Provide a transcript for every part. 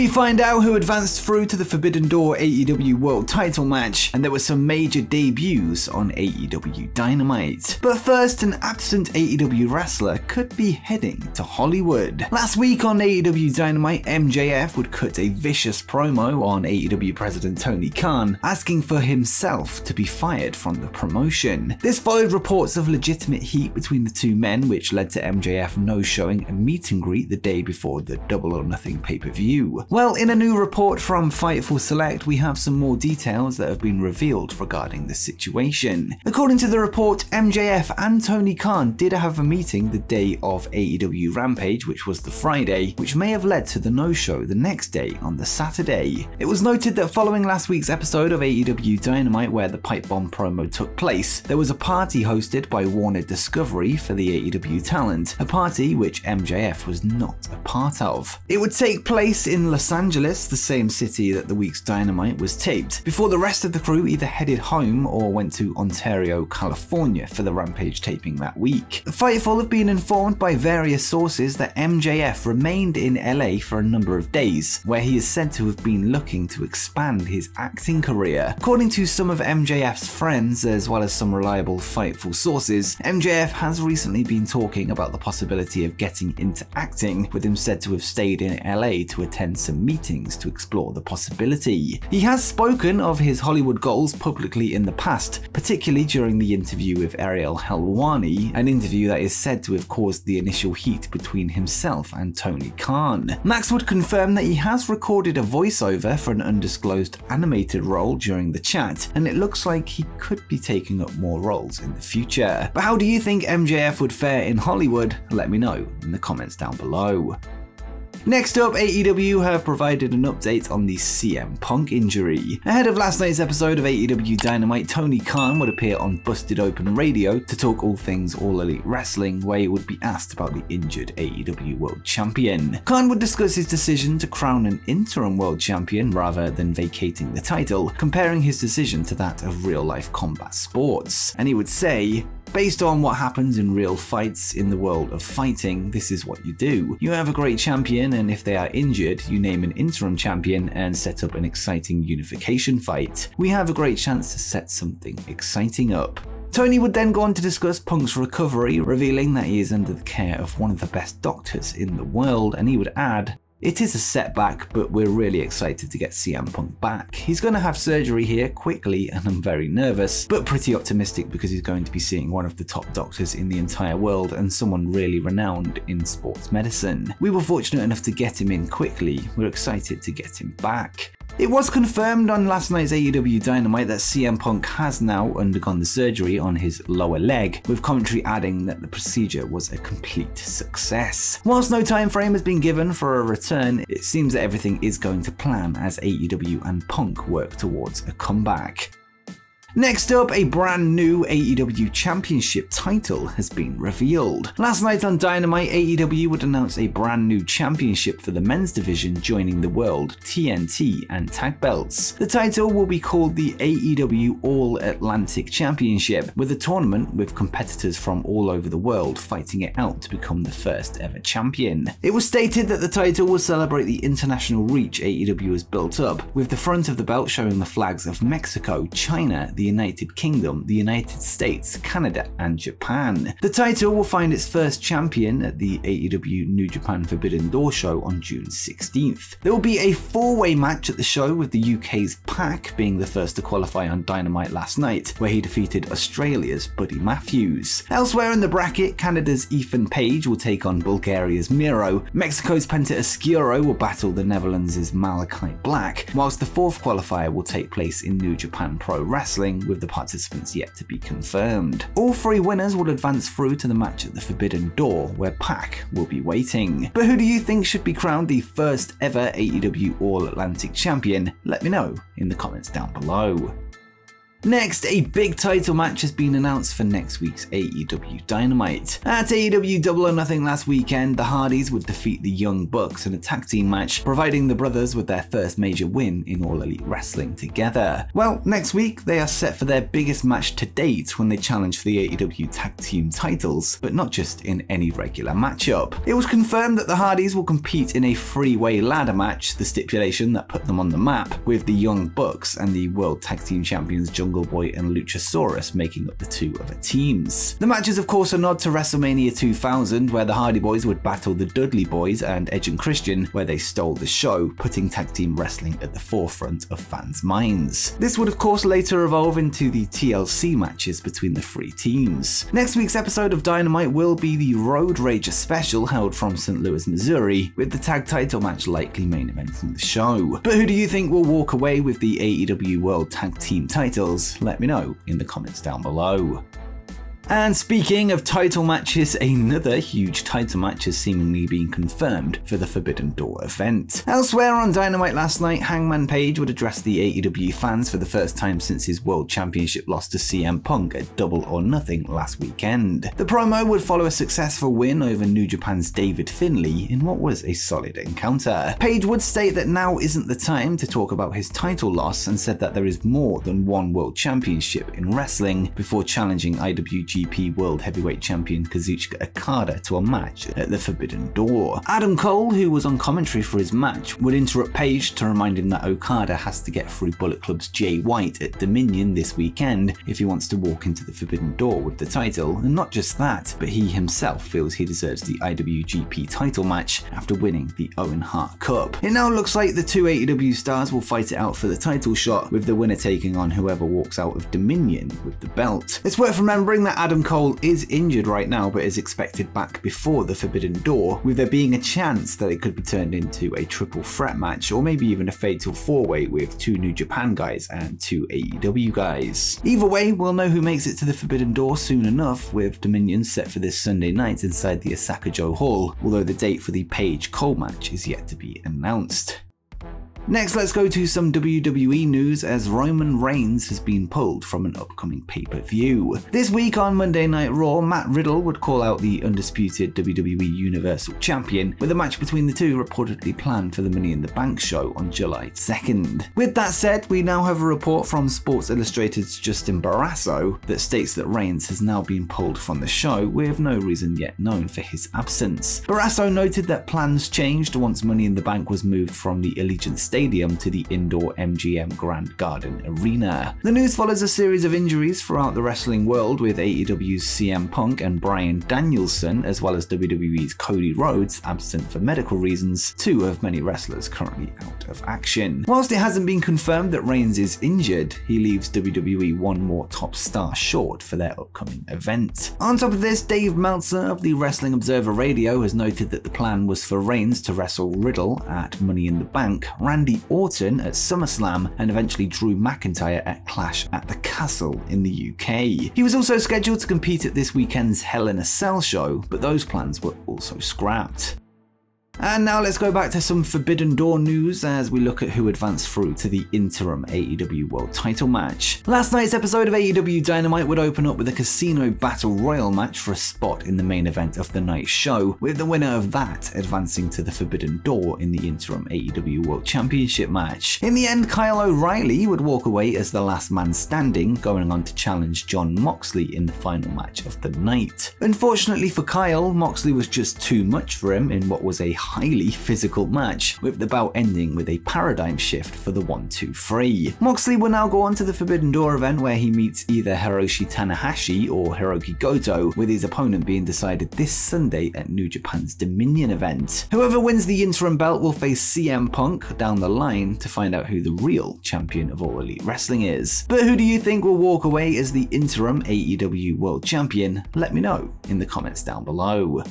We find out who advanced through to the Forbidden Door AEW World Title match, and there were some major debuts on AEW Dynamite. But first, an absent AEW wrestler could be heading to Hollywood. Last week on AEW Dynamite, MJF would cut a vicious promo on AEW President Tony Khan, asking for himself to be fired from the promotion. This followed reports of legitimate heat between the two men, which led to MJF no-showing a meet and greet the day before the Double or Nothing pay-per-view. Well, in a new report from Fightful Select, we have some more details that have been revealed regarding the situation. According to the report, MJF and Tony Khan did have a meeting the day of AEW Rampage, which was the Friday, which may have led to the no-show the next day on the Saturday. It was noted that following last week's episode of AEW Dynamite, where the pipe bomb promo took place, there was a party hosted by Warner Discovery for the AEW talent, a party which MJF was not a part of. It would take place in Los Angeles, the same city that the week's Dynamite was taped, before the rest of the crew either headed home or went to Ontario, California for the Rampage taping that week. Fightful have been informed by various sources that MJF remained in LA for a number of days, where he is said to have been looking to expand his acting career. According to some of MJF's friends, as well as some reliable Fightful sources, MJF has recently been talking about the possibility of getting into acting, with him said to have stayed in LA to attend some meetings to explore the possibility. He has spoken of his Hollywood goals publicly in the past, particularly during the interview with Ariel Helwani, an interview that is said to have caused the initial heat between himself and Tony Khan. Max would confirm that he has recorded a voiceover for an undisclosed animated role during the chat, and it looks like he could be taking up more roles in the future. But how do you think MJF would fare in Hollywood? Let me know in the comments down below. Next up, AEW have provided an update on the CM Punk injury. Ahead of last night's episode of AEW Dynamite, Tony Khan would appear on Busted Open Radio to talk all things All Elite Wrestling, where he would be asked about the injured AEW World Champion. Khan would discuss his decision to crown an interim World Champion rather than vacating the title, comparing his decision to that of real-life combat sports. And he would say, "Based on what happens in real fights in the world of fighting, this is what you do. You have a great champion, and if they are injured, you name an interim champion and set up an exciting unification fight. We have a great chance to set something exciting up." Tony would then go on to discuss Punk's recovery, revealing that he is under the care of one of the best doctors in the world, and he would add, "It is a setback, but we're really excited to get CM Punk back. He's going to have surgery here quickly, and I'm very nervous, but pretty optimistic because he's going to be seeing one of the top doctors in the entire world and someone really renowned in sports medicine. We were fortunate enough to get him in quickly. We're excited to get him back." It was confirmed on last night's AEW Dynamite that CM Punk has now undergone the surgery on his lower leg, with commentary adding that the procedure was a complete success. Whilst no time frame has been given for a return, it seems that everything is going to plan as AEW and Punk work towards a comeback. Next up, a brand new AEW Championship title has been revealed. Last night on Dynamite, AEW would announce a brand new championship for the men's division joining the World, TNT, and Tag Belts. The title will be called the AEW All Atlantic Championship, with a tournament with competitors from all over the world fighting it out to become the first ever champion. It was stated that the title will celebrate the international reach AEW has built up, with the front of the belt showing the flags of Mexico, China, the United Kingdom, the United States, Canada, and Japan. The title will find its first champion at the AEW New Japan Forbidden Door show on June 16th. There will be a four-way match at the show, with the UK's Pac being the first to qualify on Dynamite last night, where he defeated Australia's Buddy Matthews. Elsewhere in the bracket, Canada's Ethan Page will take on Bulgaria's Miro, Mexico's Penta Oscuro will battle the Netherlands' Malachi Black, whilst the fourth qualifier will take place in New Japan Pro Wrestling, with the participants yet to be confirmed. All three winners will advance through to the match at the Forbidden Door, where Pac will be waiting. But who do you think should be crowned the first ever AEW All Atlantic Champion? Let me know in the comments down below. Next, a big title match has been announced for next week's AEW Dynamite. At AEW Double or Nothing last weekend, the Hardys would defeat the Young Bucks in a tag team match, providing the brothers with their first major win in All Elite Wrestling together. Well, next week they are set for their biggest match to date when they challenge for the AEW tag team titles, but not just in any regular matchup. It was confirmed that the Hardys will compete in a three-way ladder match, the stipulation that put them on the map, with the Young Bucks and the World Tag Team Champions Jungle Boy and Luchasaurus making up the two other teams. The match is of course a nod to WrestleMania 2000, where the Hardy Boys would battle the Dudley Boys and Edge and Christian, where they stole the show, putting tag team wrestling at the forefront of fans' minds. This would of course later evolve into the TLC matches between the three teams. Next week's episode of Dynamite will be the Road Rager special held from St. Louis, Missouri, with the tag title match likely main eventing the show. But who do you think will walk away with the AEW World Tag Team titles? Let me know in the comments down below. And speaking of title matches, another huge title match has seemingly been confirmed for the Forbidden Door event. Elsewhere on Dynamite last night, Hangman Page would address the AEW fans for the first time since his World Championship loss to CM Punk at Double or Nothing last weekend. The promo would follow a successful win over New Japan's David Finlay in what was a solid encounter. Page would state that now isn't the time to talk about his title loss and said that there is more than one World Championship in wrestling before challenging IWGP World Heavyweight Champion Kazuchika Okada to a match at the Forbidden Door. Adam Cole, who was on commentary for his match, would interrupt Page to remind him that Okada has to get through Bullet Club's Jay White at Dominion this weekend if he wants to walk into the Forbidden Door with the title, and not just that, but he himself feels he deserves the IWGP title match after winning the Owen Hart Cup. It now looks like the two AEW stars will fight it out for the title shot, with the winner taking on whoever walks out of Dominion with the belt. It's worth remembering that Adam Cole is injured right now but is expected back before the Forbidden Door, with there being a chance that it could be turned into a triple threat match or maybe even a fatal four-way with two New Japan guys and two AEW guys. Either way, we'll know who makes it to the Forbidden Door soon enough, with Dominion set for this Sunday night inside the Osaka-jo Hall, although the date for the Page-Cole match is yet to be announced. Next, let's go to some WWE news as Roman Reigns has been pulled from an upcoming pay-per-view. This week on Monday Night Raw, Matt Riddle would call out the undisputed WWE Universal Champion, with a match between the two reportedly planned for the Money in the Bank show on July 2nd. With that said, we now have a report from Sports Illustrated's Justin Barrasso that states that Reigns has now been pulled from the show with no reason yet known for his absence. Barrasso noted that plans changed once Money in the Bank was moved from the Allegiant Stadium to the indoor MGM Grand Garden Arena. The news follows a series of injuries throughout the wrestling world, with AEW's CM Punk and Bryan Danielson, as well as WWE's Cody Rhodes, absent for medical reasons, two of many wrestlers currently out of action. Whilst it hasn't been confirmed that Reigns is injured, he leaves WWE one more top star short for their upcoming event. On top of this, Dave Meltzer of the Wrestling Observer Radio has noted that the plan was for Reigns to wrestle Riddle at Money in the Bank, Randy Orton at SummerSlam, and eventually Drew McIntyre at Clash at the Castle in the UK. He was also scheduled to compete at this weekend's Hell in a Cell show, but those plans were also scrapped. And now let's go back to some Forbidden Door news as we look at who advanced through to the interim AEW World title match. Last night's episode of AEW Dynamite would open up with a Casino Battle Royal match for a spot in the main event of the night's show, with the winner of that advancing to the Forbidden Door in the interim AEW World Championship match. In the end, Kyle O'Reilly would walk away as the last man standing, going on to challenge Jon Moxley in the final match of the night. Unfortunately for Kyle, Moxley was just too much for him in what was a highly physical match, with the bout ending with a paradigm shift for the 1-2-3. Moxley will now go on to the Forbidden Door event where he meets either Hiroshi Tanahashi or Hiroki Goto, with his opponent being decided this Sunday at New Japan's Dominion event. Whoever wins the interim belt will face CM Punk down the line to find out who the real champion of All Elite Wrestling is. But who do you think will walk away as the interim AEW World Champion? Let me know in the comments down below.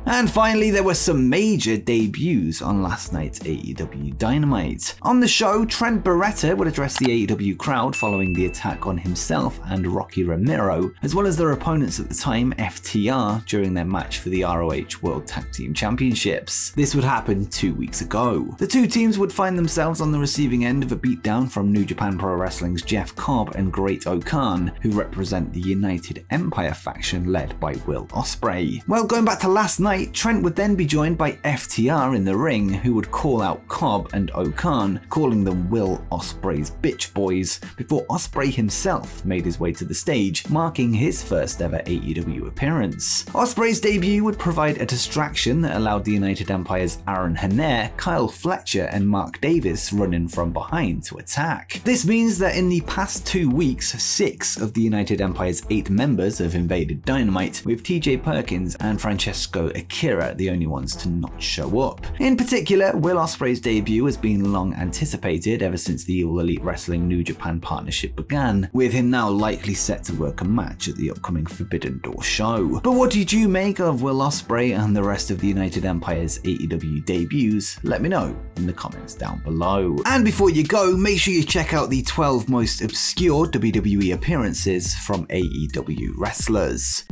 And finally, there were some major debuts on last night's AEW Dynamite. On the show, Trent Beretta would address the AEW crowd following the attack on himself and Rocky Romero, as well as their opponents at the time, FTR, during their match for the ROH World Tag Team Championships. This would happen 2 weeks ago. The two teams would find themselves on the receiving end of a beatdown from New Japan Pro Wrestling's Jeff Cobb and Great O'Khan, who represent the United Empire faction led by Will Ospreay. Well, going back to last night, Trent would then be joined by FTR in the ring, who would call out Cobb and O'Khan, calling them Will Ospreay's bitch boys, before Ospreay himself made his way to the stage, marking his first ever AEW appearance. Ospreay's debut would provide a distraction that allowed the United Empire's Aaron Henare, Kyle Fletcher, and Mark Davis run in from behind to attack. This means that in the past 2 weeks, 6 of the United Empire's 8 members have invaded Dynamite, with TJ Perkins and Francesco Akira the only ones to not show up. In particular, Will Ospreay's debut has been long anticipated ever since the All Elite Wrestling New Japan partnership began, with him now likely set to work a match at the upcoming Forbidden Door show. But what did you make of Will Ospreay and the rest of the United Empire's AEW debuts? Let me know in the comments down below. And before you go, make sure you check out the 12 most obscure WWE appearances from AEW wrestlers.